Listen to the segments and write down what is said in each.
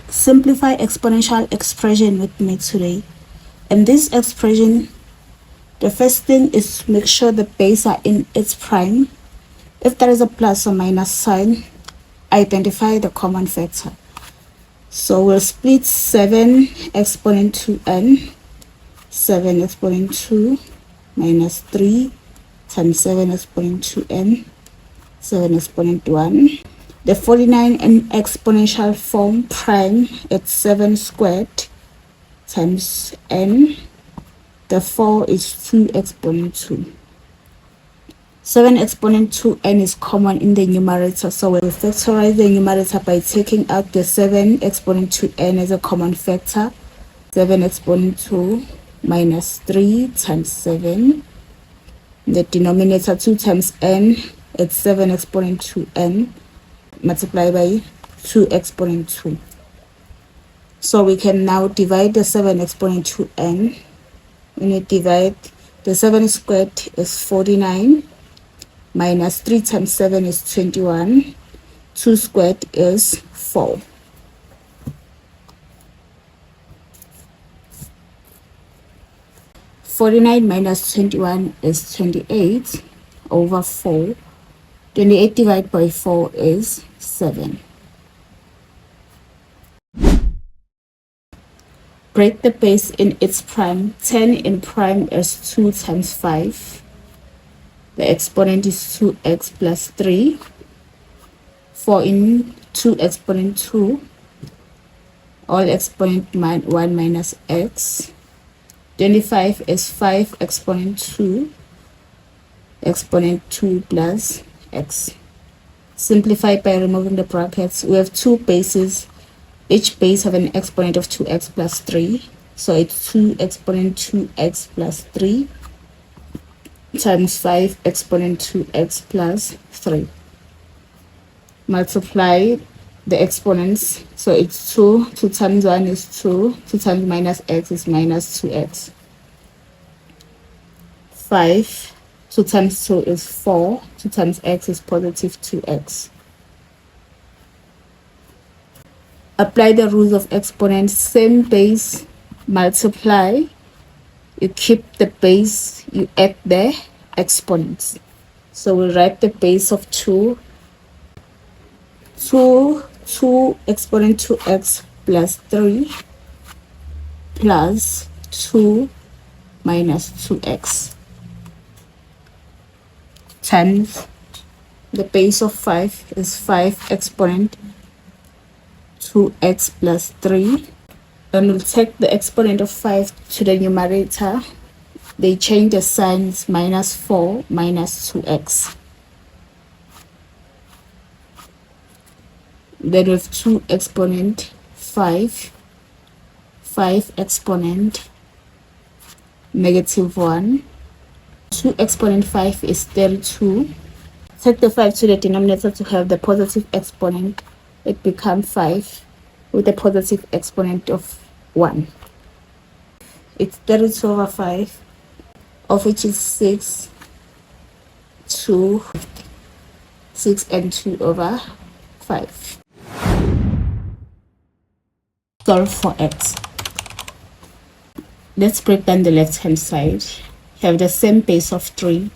simplify exponential expression with me today. In this expression, the first thing is to make sure the base are in its prime. If there is a plus or minus sign, identify the common factor. So we'll split 7 exponent to n, 7 exponent to minus 3 times 7 exponent to n, 7 exponent to 1. The 49 in exponential form prime, it's 7 squared times n. The 4 is 2 exponent 2. 7 exponent to n is common in the numerator, so we'll factorize the numerator by taking out the 7 exponent to n as a common factor. 7 exponent to minus 3 times 7. The denominator 2 times n, it's 7 exponent to n multiplied by 2 exponent 2. So we can now divide the 7 exponent to n. When you divide, the 7 squared is 49. Minus 3 times 7 is 21. 2 squared is 4. (49) minus 21 is 28 over 4. 28 divided by 4 is 7. Break the base in its prime. 10 in prime is 2 times 5. The exponent is 2x plus 3. 4 in 2 exponent 2. All exponent 1 minus x. 25 is 5 exponent 2. Exponent 2 plus x. Simplify by removing the brackets. We have two bases. Each base have an exponent of 2x plus 3. So it's 2 exponent 2x plus 3 times 5 exponent 2x plus 3. Multiply the exponents. So it's 2. 2 times 1 is 2. 2 times minus x is minus 2x. 5. 2 times 2 is 4. 2 times x is positive 2x. Apply the rules of exponents. Same base, multiply. You keep the base, you add the exponents. So we write the base of 2. 2 exponent 2x plus 3 plus 2 minus 2x times the base of 5 is 5 exponent 2x plus 3. And we'll take the exponent of 5 to the numerator. They change the signs, minus 4 minus 2x. Then with 2 exponent 5 exponent negative 1. 2 exponent 5 is 32. Take the 5 to the denominator to have the positive exponent. It becomes 5 with a positive exponent of 1. It's 32 over 5, of which is 6, 2, 6 and 2 over 5. Solve for x. Let's break down the left hand side. Have the same base of 3.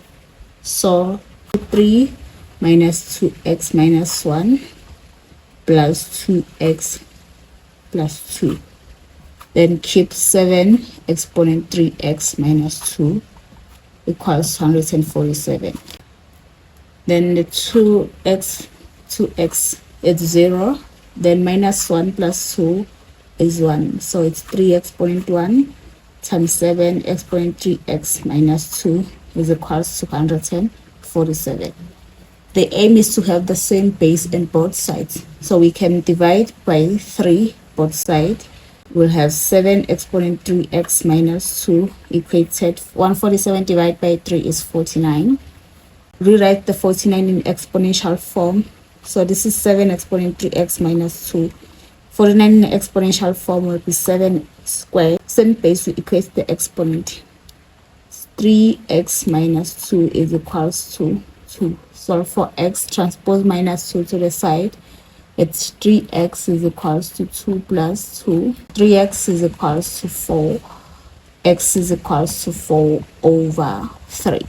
So 3 minus 2x minus 1 plus 2x plus 2. Then keep 7 exponent 3x minus 2 equals 147. Then the 2x is 0. Then minus 1 plus 2 is 1. So it's 3 exponent 1 times 7 exponent 3x minus 2 is equals to 147. The aim is to have the same base in both sides. So we can divide by 3 both sides. We'll have 7 exponent 3x minus 2 equated. 147 divided by 3 is 49. Rewrite the 49 in exponential form. So this is 7 exponent 3x minus 2. 49 in the exponential form will be 7 squared. Same base to equate the exponent. 3x minus 2 is equals to 2. Solve for x, transpose minus 2 to the side. It's 3x is equals to 2 plus 2. 3x is equals to 4. X is equals to 4 over 3.